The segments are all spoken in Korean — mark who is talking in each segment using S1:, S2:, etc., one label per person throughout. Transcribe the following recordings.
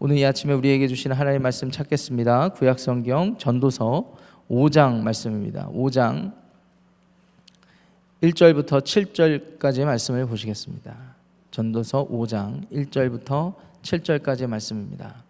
S1: 오늘 이 아침에 우리에게 주신 하나님의 말씀 찾겠습니다. 구약성경 전도서 5장 말씀입니다. 5장 1절부터 7절까지의 말씀을 보시겠습니다. 전도서 5장 1절부터 7절까지의 말씀입니다.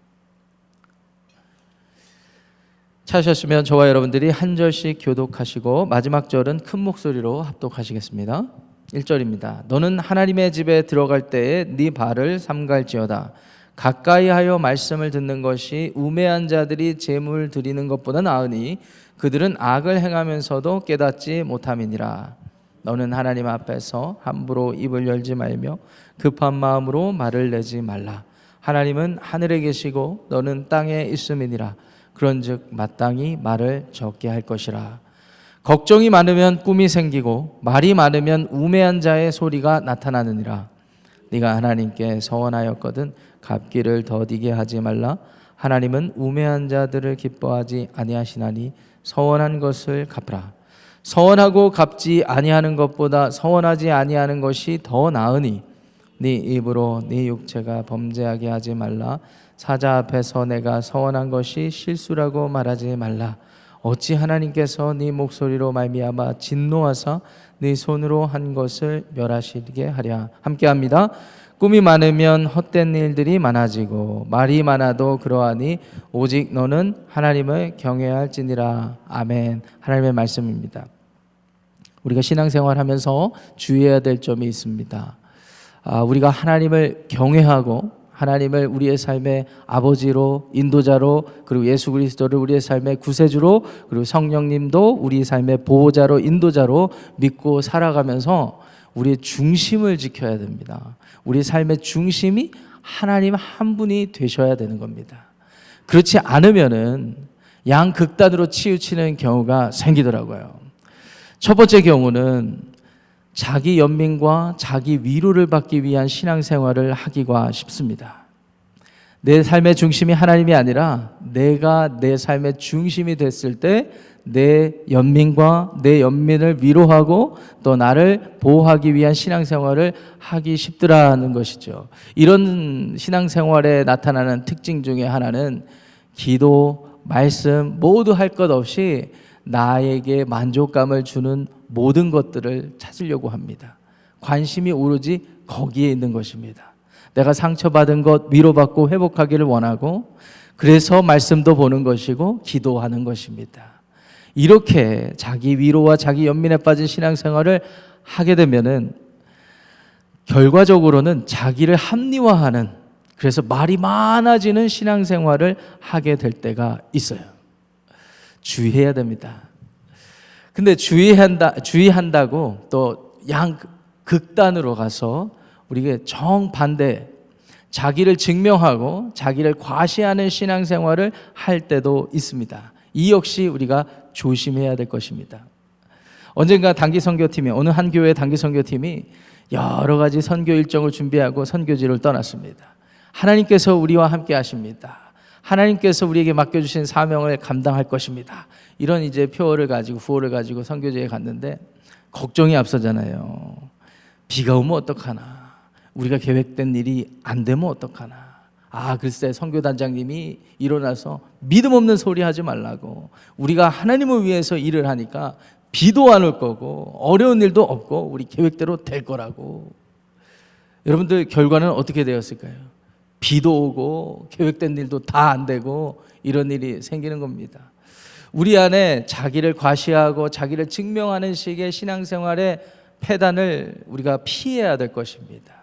S1: 찾으셨으면 저와 여러분들이 한 절씩 교독하시고 마지막 절은 큰 목소리로 합독하시겠습니다. 1절입니다. 너는 하나님의 집에 들어갈 때에 네 발을 삼갈지어다. 가까이 하여 말씀을 듣는 것이 우매한 자들이 제물 드리는 것보다 나으니 그들은 악을 행하면서도 깨닫지 못함이니라. 너는 하나님 앞에서 함부로 입을 열지 말며 급한 마음으로 말을 내지 말라. 하나님은 하늘에 계시고 너는 땅에 있음이니라. 그런즉 마땅히 말을 적게 할 것이라. 걱정이 많으면 꿈이 생기고 말이 많으면 우매한 자의 소리가 나타나느니라. 네가 하나님께 서원하였거든 갚기를 더디게 하지 말라. 하나님은 우매한 자들을 기뻐하지 아니하시나니 서원한 것을 갚으라. 서원하고 갚지 아니하는 것보다 서원하지 아니하는 것이 더 나으니 네 입으로 네 육체가 범죄하게 하지 말라. 사자 앞에서 내가 서원한 것이 실수라고 말하지 말라. 어찌 하나님께서 네 목소리로 말미암아 진노하사 네 손으로 한 것을 멸하시게 하랴. 함께합니다. 꿈이 많으면 헛된 일들이 많아지고 말이 많아도 그러하니 오직 너는 하나님을 경외해야 할지니라. 아멘. 하나님의 말씀입니다. 우리가 신앙생활하면서 주의해야 될 점이 있습니다. 우리가 하나님을 경외하고 하나님을 우리의 삶의 아버지로, 인도자로, 그리고 예수 그리스도를 우리의 삶의 구세주로, 그리고 성령님도 우리 삶의 보호자로, 인도자로 믿고 살아가면서 우리의 중심을 지켜야 됩니다. 우리 삶의 중심이 하나님 한 분이 되셔야 되는 겁니다. 그렇지 않으면은 양극단으로 치우치는 경우가 생기더라고요. 첫 번째 경우는 자기 연민과 자기 위로를 받기 위한 신앙생활을 하기가 쉽습니다. 내 삶의 중심이 하나님이 아니라 내가 내 삶의 중심이 됐을 때 내 연민과 내 연민을 위로하고 또 나를 보호하기 위한 신앙생활을 하기 쉽더라는 것이죠. 이런 신앙생활에 나타나는 특징 중에 하나는 기도, 말씀 모두 할 것 없이 나에게 만족감을 주는 모든 것들을 찾으려고 합니다. 관심이 오로지 거기에 있는 것입니다. 내가 상처받은 것 위로받고 회복하기를 원하고 그래서 말씀도 보는 것이고 기도하는 것입니다. 이렇게 자기 위로와 자기 연민에 빠진 신앙생활을 하게 되면은 결과적으로는 자기를 합리화하는, 그래서 말이 많아지는 신앙생활을 하게 될 때가 있어요. 주의해야 됩니다. 근데 주의한다고 또 양극단으로 가서 우리가 정반대, 자기를 증명하고 자기를 과시하는 신앙생활을 할 때도 있습니다. 이 역시 우리가 조심해야 될 것입니다. 언젠가 단기선교팀이, 어느 한 교회 단기선교팀이 여러 가지 선교 일정을 준비하고 선교지를 떠났습니다. 하나님께서 우리와 함께 하십니다. 하나님께서 우리에게 맡겨주신 사명을 감당할 것입니다. 이런 이제 표어를 가지고 구호를 가지고 선교지에 갔는데 걱정이 앞서잖아요. 비가 오면 어떡하나, 우리가 계획된 일이 안 되면 어떡하나. 글쎄 선교단장님이 일어나서 믿음 없는 소리 하지 말라고, 우리가 하나님을 위해서 일을 하니까 비도 안 올 거고 어려운 일도 없고 우리 계획대로 될 거라고. 여러분들 결과는 어떻게 되었을까요? 비도 오고 계획된 일도 다 안 되고 이런 일이 생기는 겁니다. 우리 안에 자기를 과시하고 자기를 증명하는 식의 신앙생활의 패단을 우리가 피해야 될 것입니다.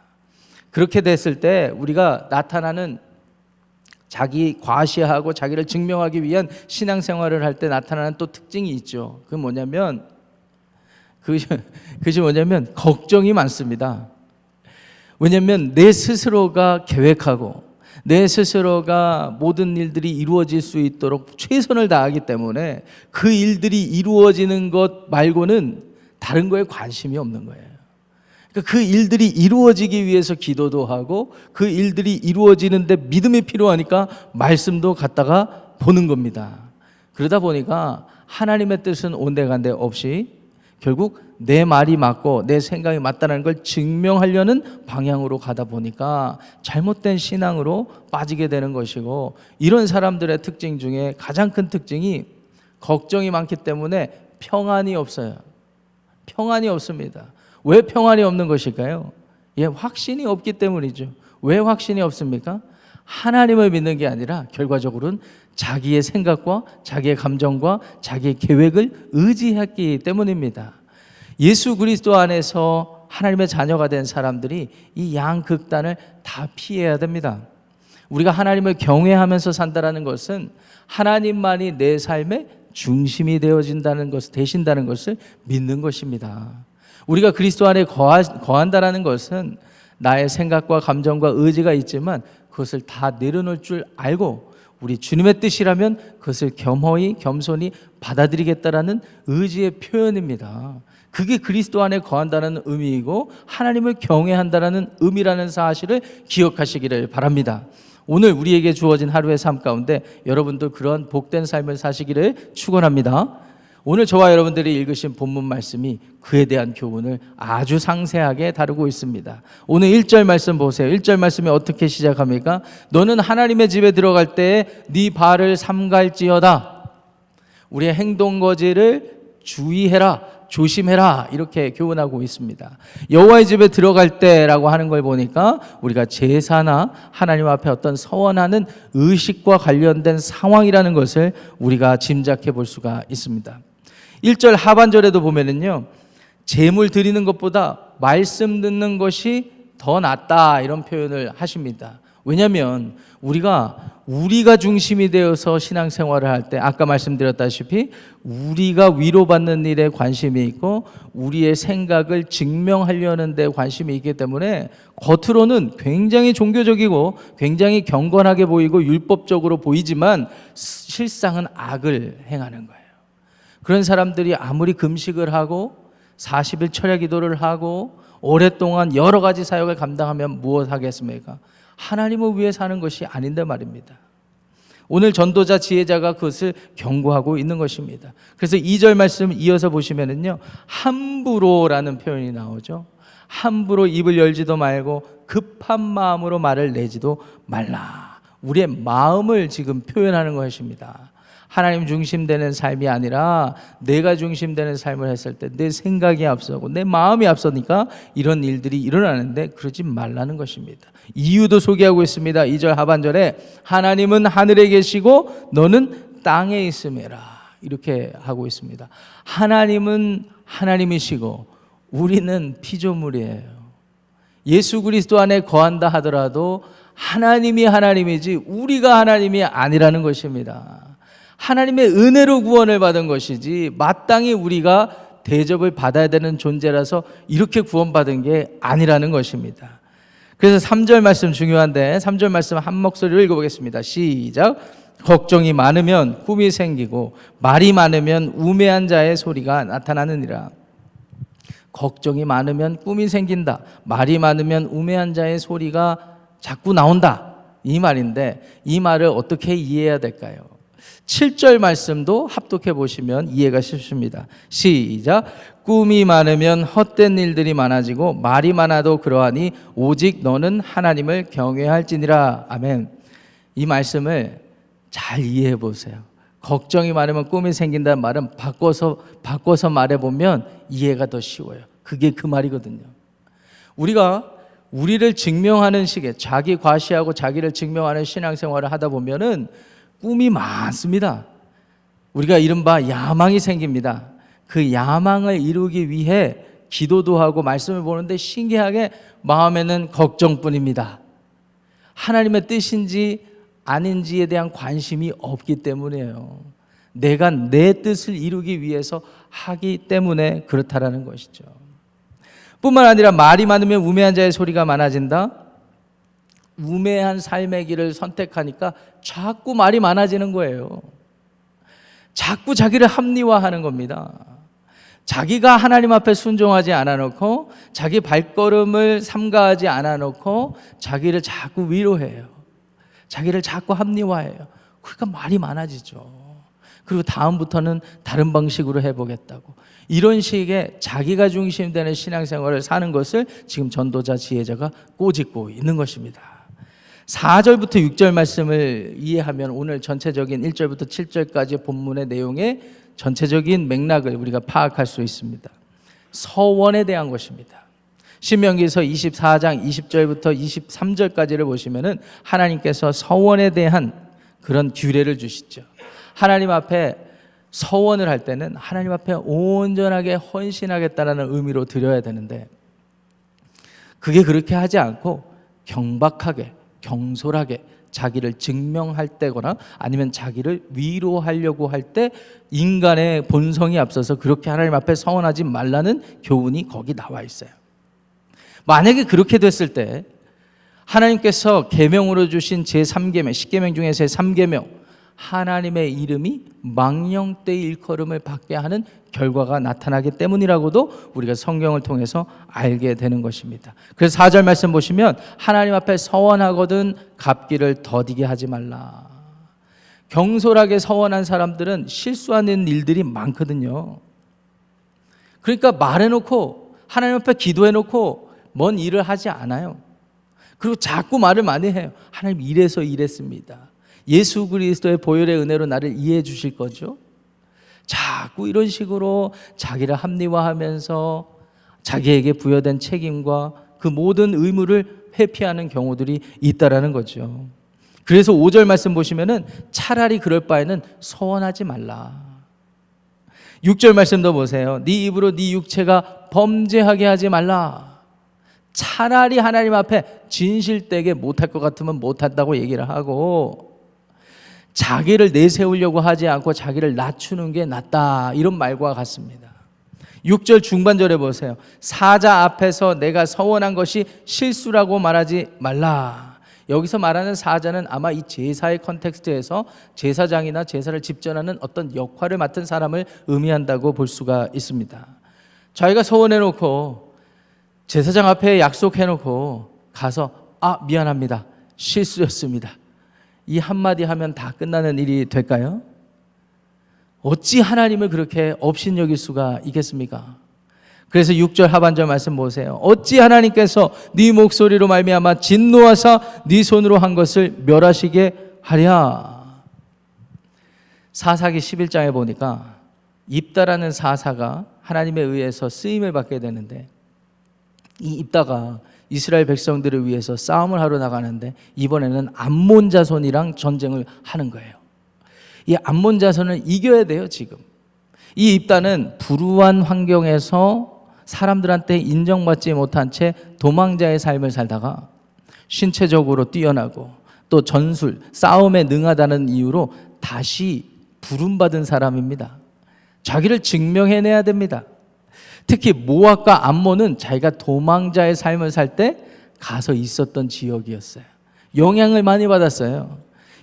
S1: 그렇게 됐을 때 우리가 나타나는 자기 과시하고 자기를 증명하기 위한 신앙생활을 할 때 나타나는 또 특징이 있죠. 그것이 뭐냐면 걱정이 많습니다. 왜냐하면 내 스스로가 계획하고 내 스스로가 모든 일들이 이루어질 수 있도록 최선을 다하기 때문에 그 일들이 이루어지는 것 말고는 다른 거에 관심이 없는 거예요. 그러니까 그 일들이 이루어지기 위해서 기도도 하고 그 일들이 이루어지는데 믿음이 필요하니까 말씀도 갖다가 보는 겁니다. 그러다 보니까 하나님의 뜻은 온데간데 없이 결국 내 말이 맞고 내 생각이 맞다는 걸 증명하려는 방향으로 가다 보니까 잘못된 신앙으로 빠지게 되는 것이고, 이런 사람들의 특징 중에 가장 큰 특징이 걱정이 많기 때문에 평안이 없어요. 평안이 없습니다. 왜 평안이 없는 것일까요? 확신이 없기 때문이죠. 왜 확신이 없습니까? 하나님을 믿는 게 아니라 결과적으로는 자기의 생각과 자기의 감정과 자기의 계획을 의지했기 때문입니다. 예수 그리스도 안에서 하나님의 자녀가 된 사람들이 이 양극단을 다 피해야 됩니다. 우리가 하나님을 경외하면서 산다는 것은 하나님만이 내 삶의 중심이 되신다는 것을 믿는 것입니다. 우리가 그리스도 안에 거한다는 것은 나의 생각과 감정과 의지가 있지만 그것을 다 내려놓을 줄 알고 우리 주님의 뜻이라면 그것을 겸손히 받아들이겠다라는 의지의 표현입니다. 그게 그리스도 안에 거한다는 의미이고 하나님을 경외한다는 의미라는 사실을 기억하시기를 바랍니다. 오늘 우리에게 주어진 하루의 삶 가운데 여러분도 그런 복된 삶을 사시기를 축원합니다. 오늘 저와 여러분들이 읽으신 본문 말씀이 그에 대한 교훈을 아주 상세하게 다루고 있습니다. 오늘 1절 말씀 보세요. 1절 말씀이 어떻게 시작합니까? 너는 하나님의 집에 들어갈 때에 네 발을 삼갈지어다. 우리의 행동거지를 주의해라, 조심해라, 이렇게 교훈하고 있습니다. 여호와의 집에 들어갈 때라고 하는 걸 보니까 우리가 제사나 하나님 앞에 어떤 서원하는 의식과 관련된 상황이라는 것을 우리가 짐작해 볼 수가 있습니다. 1절 하반절에도 보면은요, 제물 드리는 것보다 말씀 듣는 것이 더 낫다, 이런 표현을 하십니다. 왜냐하면 우리가 중심이 되어서 신앙생활을 할 때 아까 말씀드렸다시피 우리가 위로받는 일에 관심이 있고 우리의 생각을 증명하려는 데 관심이 있기 때문에 겉으로는 굉장히 종교적이고 굉장히 경건하게 보이고 율법적으로 보이지만 실상은 악을 행하는 거예요. 그런 사람들이 아무리 금식을 하고 40일 철야 기도를 하고 오랫동안 여러 가지 사역을 감당하면 무엇 하겠습니까? 하나님을 위해 사는 것이 아닌데 말입니다. 오늘 전도자 지혜자가 그것을 경고하고 있는 것입니다. 그래서 2절 말씀 이어서 보시면은요, 함부로라는 표현이 나오죠. 함부로 입을 열지도 말고 급한 마음으로 말을 내지도 말라. 우리의 마음을 지금 표현하는 것입니다. 하나님 중심되는 삶이 아니라 내가 중심되는 삶을 했을 때 내 생각이 앞서고 내 마음이 앞서니까 이런 일들이 일어나는데 그러지 말라는 것입니다. 이유도 소개하고 있습니다. 2절 하반절에 하나님은 하늘에 계시고 너는 땅에 있음이라, 이렇게 하고 있습니다. 하나님은 하나님이시고 우리는 피조물이에요. 예수 그리스도 안에 거한다 하더라도 하나님이 하나님이지 우리가 하나님이 아니라는 것입니다. 하나님의 은혜로 구원을 받은 것이지 마땅히 우리가 대접을 받아야 되는 존재라서 이렇게 구원받은 게 아니라는 것입니다. 그래서 3절 말씀 중요한데 3절 말씀 한 목소리로 읽어보겠습니다. 시작. 걱정이 많으면 꿈이 생기고 말이 많으면 우매한 자의 소리가 나타나느니라. 걱정이 많으면 꿈이 생긴다. 말이 많으면 우매한 자의 소리가 자꾸 나온다. 이 말인데 이 말을 어떻게 이해해야 될까요? 7절 말씀도 합독해 보시면 이해가 쉽습니다. 시작. 꿈이 많으면 헛된 일들이 많아지고 말이 많아도 그러하니 오직 너는 하나님을 경외할지니라. 아멘. 이 말씀을 잘 이해해 보세요. 걱정이 많으면 꿈이 생긴다는 말은 바꿔서 말해보면 이해가 더 쉬워요. 그게 그 말이거든요. 우리가 우리를 증명하는 식의 자기 과시하고 자기를 증명하는 신앙생활을 하다 보면은 꿈이 많습니다. 우리가 이른바 야망이 생깁니다. 그 야망을 이루기 위해 기도도 하고 말씀을 보는데 신기하게 마음에는 걱정뿐입니다. 하나님의 뜻인지 아닌지에 대한 관심이 없기 때문이에요. 내가 내 뜻을 이루기 위해서 하기 때문에 그렇다라는 것이죠. 뿐만 아니라 말이 많으면 우매한 자의 소리가 많아진다. 우매한 삶의 길을 선택하니까 자꾸 말이 많아지는 거예요. 자꾸 자기를 합리화하는 겁니다. 자기가 하나님 앞에 순종하지 않아 놓고 자기 발걸음을 삼가하지 않아 놓고 자기를 자꾸 위로해요. 자기를 자꾸 합리화해요. 그러니까 말이 많아지죠. 그리고 다음부터는 다른 방식으로 해보겠다고. 이런 식의 자기가 중심되는 신앙생활을 사는 것을 지금 전도자 지혜자가 꼬집고 있는 것입니다. 4절부터 6절 말씀을 이해하면 오늘 전체적인 1절부터 7절까지 본문의 내용의 전체적인 맥락을 우리가 파악할 수 있습니다. 서원에 대한 것입니다. 신명기서 24장 20절부터 23절까지를 보시면은 하나님께서 서원에 대한 그런 규례를 주시죠. 하나님 앞에 서원을 할 때는 하나님 앞에 온전하게 헌신하겠다라는 의미로 드려야 되는데, 그게 그렇게 하지 않고 경박하게, 경솔하게 자기를 증명할 때거나 아니면 자기를 위로하려고 할 때 인간의 본성이 앞서서 그렇게 하나님 앞에 서원하지 말라는 교훈이 거기 나와 있어요. 만약에 그렇게 됐을 때 하나님께서 계명으로 주신 제3계명, 10계명 중에 제3계명, 하나님의 이름이 망령되이 일컬음을 받게 하는 결과가 나타나기 때문이라고도 우리가 성경을 통해서 알게 되는 것입니다. 그래서 4절 말씀 보시면 하나님 앞에 서원하거든 갚기를 더디게 하지 말라. 경솔하게 서원한 사람들은 실수하는 일들이 많거든요. 그러니까 말해놓고 하나님 앞에 기도해놓고 뭔 일을 하지 않아요. 그리고 자꾸 말을 많이 해요. 하나님 이래서 이랬습니다. 예수 그리스도의 보혈의 은혜로 나를 이해해 주실 거죠? 자꾸 이런 식으로 자기를 합리화하면서 자기에게 부여된 책임과 그 모든 의무를 회피하는 경우들이 있다라는 거죠. 그래서 5절 말씀 보시면은 차라리 그럴 바에는 서원하지 말라. 6절 말씀도 보세요. 네 입으로 네 육체가 범죄하게 하지 말라. 차라리 하나님 앞에 진실되게 못할 것 같으면 못한다고 얘기를 하고, 자기를 내세우려고 하지 않고 자기를 낮추는 게 낫다, 이런 말과 같습니다. 6절 중반절에 보세요. 사자 앞에서 내가 서원한 것이 실수라고 말하지 말라. 여기서 말하는 사자는 아마 이 제사의 컨텍스트에서 제사장이나 제사를 집전하는 어떤 역할을 맡은 사람을 의미한다고 볼 수가 있습니다. 자기가 서원해놓고 제사장 앞에 약속해놓고 가서 미안합니다, 실수였습니다, 이 한마디 하면 다 끝나는 일이 될까요? 어찌 하나님을 그렇게 업신여길 수가 있겠습니까? 그래서 6절 하반절 말씀 보세요. 어찌 하나님께서 네 목소리로 말미암아 진노하사 네 손으로 한 것을 멸하시게 하랴. 사사기 11장에 보니까 입다라는 사사가 하나님에 의해서 쓰임을 받게 되는데, 이 입다가 이스라엘 백성들을 위해서 싸움을 하러 나가는데 이번에는 암몬 자손이랑 전쟁을 하는 거예요. 이 암몬 자손을 이겨야 돼요. 지금 이 입다는 불우한 환경에서 사람들한테 인정받지 못한 채 도망자의 삶을 살다가 신체적으로 뛰어나고 또 전술, 싸움에 능하다는 이유로 다시 부름받은 사람입니다. 자기를 증명해내야 됩니다. 특히 모압과 암몬은 자기가 도망자의 삶을 살 때 가서 있었던 지역이었어요. 영향을 많이 받았어요.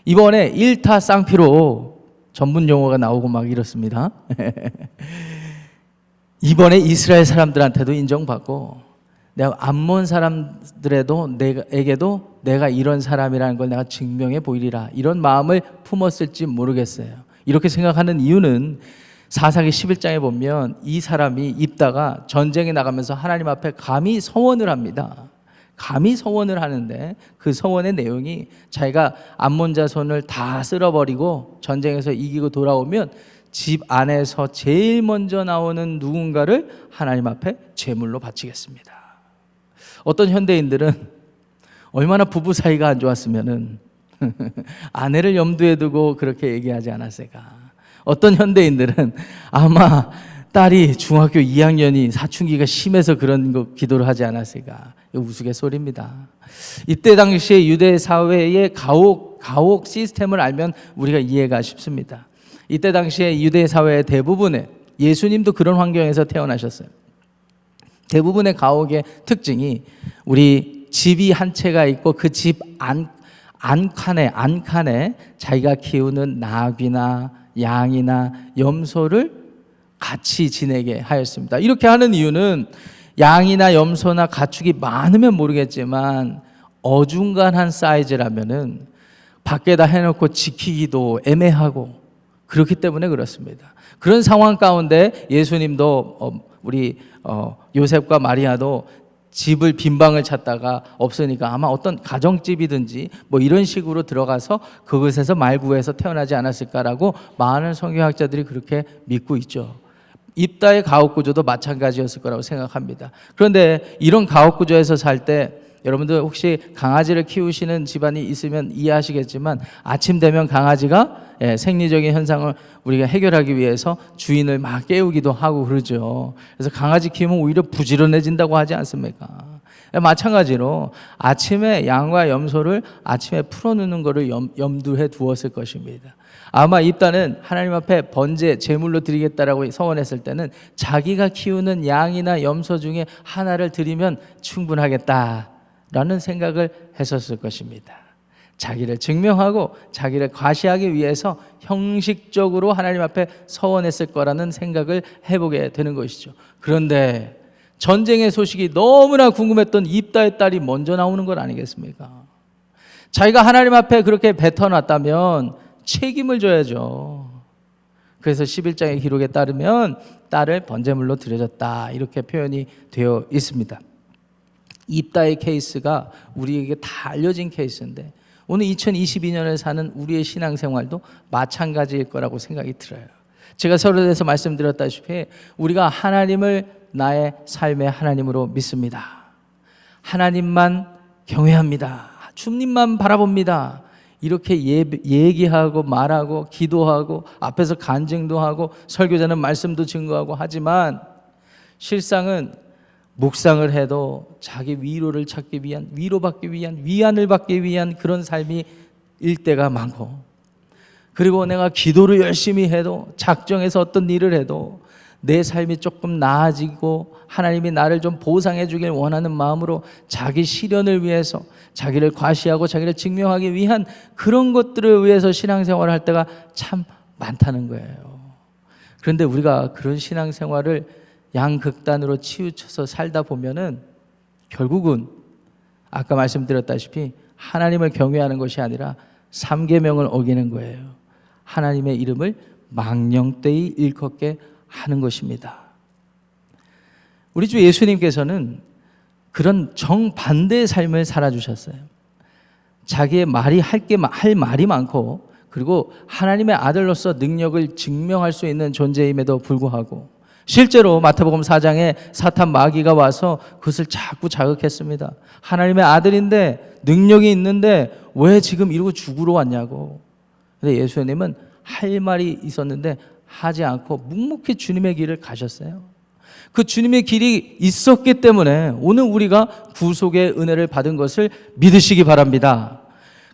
S1: 이번에 일타쌍피로 전문 용어가 나오고 막 이렇습니다. 이번에 이스라엘 사람들한테도 인정받고, 내가 암몬 사람들에게도 내가 이런 사람이라는 걸 내가 증명해 보이리라, 이런 마음을 품었을지 모르겠어요. 이렇게 생각하는 이유는 사사기 11장에 보면 이 사람이 입다가 전쟁에 나가면서 하나님 앞에 감히 서원을 합니다. 감히 서원을 하는데 그 서원의 내용이 자기가 암몬 자손을 다 쓸어버리고 전쟁에서 이기고 돌아오면 집 안에서 제일 먼저 나오는 누군가를 하나님 앞에 제물로 바치겠습니다. 어떤 현대인들은 얼마나 부부 사이가 안 좋았으면은 아내를 염두에 두고 그렇게 얘기하지 않았을까. 어떤 현대인들은 아마 딸이 중학교 2학년이 사춘기가 심해서 그런 거 기도를 하지 않았을까. 우스갯소리입니다. 이때 당시에 유대 사회의 가옥 시스템을 알면 우리가 이해가 쉽습니다. 이때 당시에 유대 사회의 대부분의, 예수님도 그런 환경에서 태어나셨어요. 대부분의 가옥의 특징이 우리 집이 한 채가 있고 그 집 안칸에 자기가 키우는 나귀나 양이나 염소를 같이 지내게 하였습니다. 이렇게 하는 이유는 양이나 염소나 가축이 많으면 모르겠지만 어중간한 사이즈라면은 밖에다 해놓고 지키기도 애매하고 그렇기 때문에 그렇습니다. 그런 상황 가운데 예수님도 우리 요셉과 마리아도 집을 빈방을 찾다가 없으니까 아마 어떤 가정집이든지 뭐 이런 식으로 들어가서 그것에서 말구해서 태어나지 않았을까라고 많은 성경학자들이 그렇게 믿고 있죠. 입다의 가옥구조도 마찬가지였을 거라고 생각합니다. 그런데 이런 가옥구조에서 살 때 여러분들 혹시 강아지를 키우시는 집안이 있으면 이해하시겠지만 아침 되면 강아지가 생리적인 현상을 우리가 해결하기 위해서 주인을 막 깨우기도 하고 그러죠. 그래서 강아지 키우면 오히려 부지런해진다고 하지 않습니까? 마찬가지로 아침에 양과 염소를 아침에 풀어놓는 것을 염두에 두었을 것입니다. 아마 입다는 하나님 앞에 번제 제물로 드리겠다라고 서원했을 때는 자기가 키우는 양이나 염소 중에 하나를 드리면 충분하겠다라는 생각을 했었을 것입니다. 자기를 증명하고 자기를 과시하기 위해서 형식적으로 하나님 앞에 서원했을 거라는 생각을 해보게 되는 것이죠. 그런데 전쟁의 소식이 너무나 궁금했던 입다의 딸이 먼저 나오는 것 아니겠습니까? 자기가 하나님 앞에 그렇게 뱉어놨다면 책임을 져야죠. 그래서 11장의 기록에 따르면 딸을 번제물로 드려졌다 이렇게 표현이 되어 있습니다. 입다의 케이스가 우리에게 다 알려진 케이스인데 오늘 2022년을 사는 우리의 신앙생활도 마찬가지일 거라고 생각이 들어요. 제가 서론에서 말씀드렸다시피 우리가 하나님을 나의 삶의 하나님으로 믿습니다. 하나님만 경외합니다. 주님만 바라봅니다. 이렇게 얘기하고 말하고 기도하고 앞에서 간증도 하고 설교자는 말씀도 증거하고 하지만 실상은 묵상을 해도 자기 위로를 찾기 위한, 위로받기 위한, 위안을 받기 위한 그런 삶이 일때가 많고, 그리고 내가 기도를 열심히 해도, 작정해서 어떤 일을 해도 내 삶이 조금 나아지고 하나님이 나를 좀 보상해 주길 원하는 마음으로 자기 실현을 위해서 자기를 과시하고 자기를 증명하기 위한 그런 것들을 위해서 신앙생활을 할 때가 참 많다는 거예요. 그런데 우리가 그런 신앙생활을 양극단으로 치우쳐서 살다 보면은 결국은 아까 말씀드렸다시피 하나님을 경외하는 것이 아니라 3계명을 어기는 거예요. 하나님의 이름을 망령되이 일컫게 하는 것입니다. 우리 주 예수님께서는 그런 정반대의 삶을 살아주셨어요. 자기의 할 말이 많고, 그리고 하나님의 아들로서 능력을 증명할 수 있는 존재임에도 불구하고 실제로 마태복음 4장에 사탄 마귀가 와서 그것을 자꾸 자극했습니다. 하나님의 아들인데 능력이 있는데 왜 지금 이러고 죽으러 왔냐고. 근데 예수님은 할 말이 있었는데 하지 않고 묵묵히 주님의 길을 가셨어요. 그 주님의 길이 있었기 때문에 오늘 우리가 구속의 은혜를 받은 것을 믿으시기 바랍니다.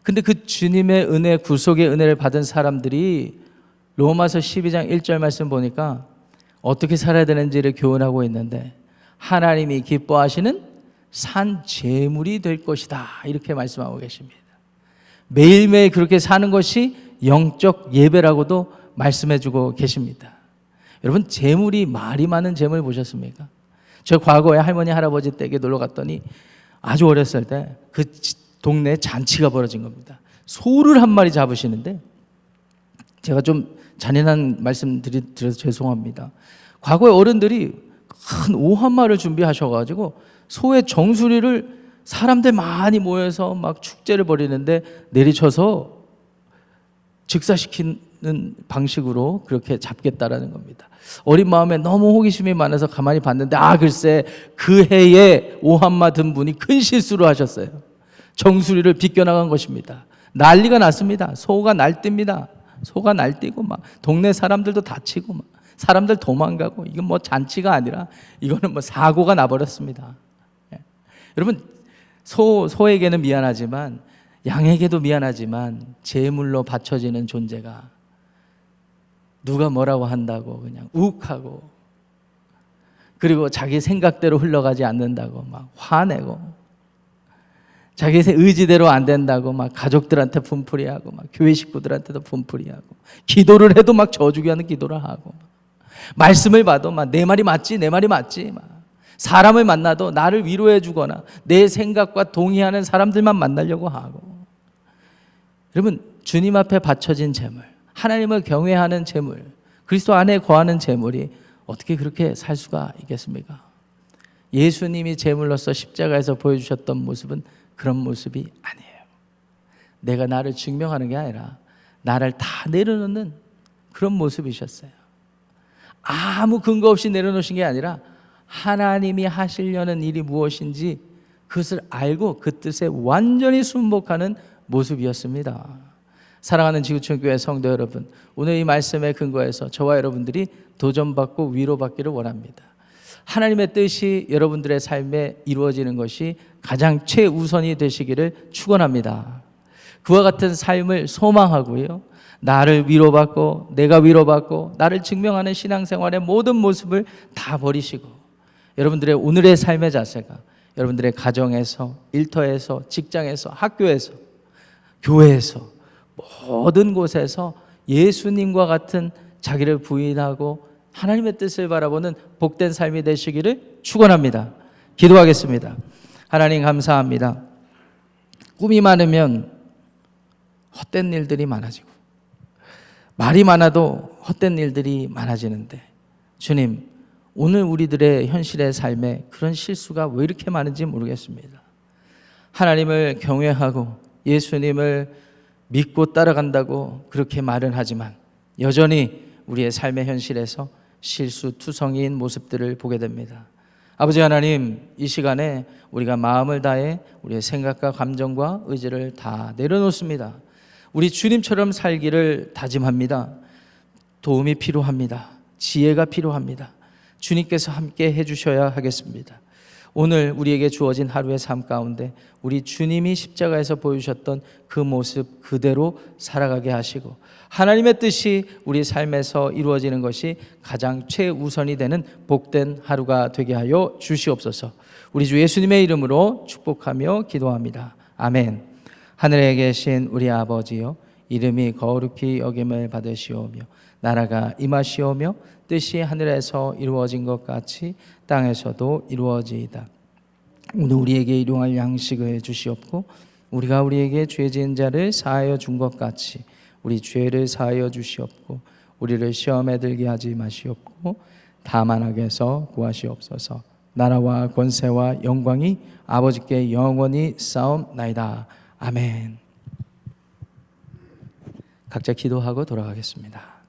S1: 근데 그 주님의 은혜, 구속의 은혜를 받은 사람들이 로마서 12장 1절 말씀 보니까 어떻게 살아야 되는지를 교훈하고 있는데 하나님이 기뻐하시는 산 제물이 될 것이다 이렇게 말씀하고 계십니다. 매일매일 그렇게 사는 것이 영적 예배라고도 말씀해주고 계십니다. 여러분, 제물이 말이 많은 제물 보셨습니까? 저 과거에 할머니 할아버지 댁에 놀러 갔더니 아주 어렸을 때 그 동네에 잔치가 벌어진 겁니다. 소를 한 마리 잡으시는데 제가 좀 잔인한 말씀 드려서 죄송합니다. 과거에 어른들이 큰 오한마를 준비하셔가지고 소의 정수리를 사람들 많이 모여서 막 축제를 벌이는데 내리쳐서 즉사시키는 방식으로 그렇게 잡겠다라는 겁니다. 어린 마음에 너무 호기심이 많아서 가만히 봤는데 글쎄 그 해에 오한마 든 분이 큰 실수를 하셨어요. 정수리를 비껴나간 것입니다. 난리가 났습니다. 소가 날뜁니다. 소가 날뛰고 막 동네 사람들도 다치고 막 사람들 도망가고, 이건 뭐 잔치가 아니라 이거는 뭐 사고가 나버렸습니다. 여러분, 소에게는 미안하지만 양에게도 미안하지만 제물로 바쳐지는 존재가 누가 뭐라고 한다고 그냥 욱하고, 그리고 자기 생각대로 흘러가지 않는다고 막 화내고, 자기 의지대로 안 된다고 막 가족들한테 분풀이하고 막 교회 식구들한테도 분풀이하고, 기도를 해도 막 저주기 하는 기도를 하고, 말씀을 봐도 막 내 말이 맞지 내 말이 맞지, 막 사람을 만나도 나를 위로해 주거나 내 생각과 동의하는 사람들만 만나려고 하고. 여러분, 주님 앞에 바쳐진 제물, 하나님을 경외하는 재물, 그리스도 안에 거하는 재물이 어떻게 그렇게 살 수가 있겠습니까? 예수님이 제물로서 십자가에서 보여주셨던 모습은 그런 모습이 아니에요. 내가 나를 증명하는 게 아니라 나를 다 내려놓는 그런 모습이셨어요. 아무 근거 없이 내려놓으신 게 아니라 하나님이 하시려는 일이 무엇인지 그것을 알고 그 뜻에 완전히 순복하는 모습이었습니다. 사랑하는 지구촌교회 성도 여러분, 오늘 이 말씀의 근거에서 저와 여러분들이 도전받고 위로받기를 원합니다. 하나님의 뜻이 여러분들의 삶에 이루어지는 것이 가장 최우선이 되시기를 축원합니다. 그와 같은 삶을 소망하고요, 나를 위로받고 내가 위로받고 나를 증명하는 신앙생활의 모든 모습을 다 버리시고 여러분들의 오늘의 삶의 자세가 여러분들의 가정에서, 일터에서, 직장에서, 학교에서, 교회에서, 모든 곳에서 예수님과 같은 자기를 부인하고 하나님의 뜻을 바라보는 복된 삶이 되시기를 축원합니다. 기도하겠습니다. 하나님 감사합니다. 꿈이 많으면 헛된 일들이 많아지고 말이 많아도 헛된 일들이 많아지는데 주님, 오늘 우리들의 현실의 삶에 그런 실수가 왜 이렇게 많은지 모르겠습니다. 하나님을 경외하고 예수님을 믿고 따라간다고 그렇게 말은 하지만 여전히 우리의 삶의 현실에서 실수투성이인 모습들을 보게 됩니다. 아버지 하나님, 이 시간에 우리가 마음을 다해 우리의 생각과 감정과 의지를 다 내려놓습니다. 우리 주님처럼 살기를 다짐합니다. 도움이 필요합니다. 지혜가 필요합니다. 주님께서 함께 해주셔야 하겠습니다. 오늘 우리에게 주어진 하루의 삶 가운데 우리 주님이 십자가에서 보여주셨던 그 모습 그대로 살아가게 하시고 하나님의 뜻이 우리 삶에서 이루어지는 것이 가장 최우선이 되는 복된 하루가 되게 하여 주시옵소서. 우리 주 예수님의 이름으로 축복하며 기도합니다. 아멘. 하늘에 계신 우리 아버지여, 이름이 거룩히 여김을 받으시오며 나라가 임하시오며 뜻이 하늘에서 이루어진 것 같이 땅에서도 이루어지이다. 오늘 우리에게 일용할 양식을 주시옵고 우리가 우리에게 죄 지은 자를 사하여 준 것 같이 우리 죄를 사하여 주시옵고 우리를 시험에 들게 하지 마시옵고 다만 악에서 구하시옵소서. 나라와 권세와 영광이 아버지께 영원히 쌓옵나이다. 아멘. 각자 기도하고 돌아가겠습니다.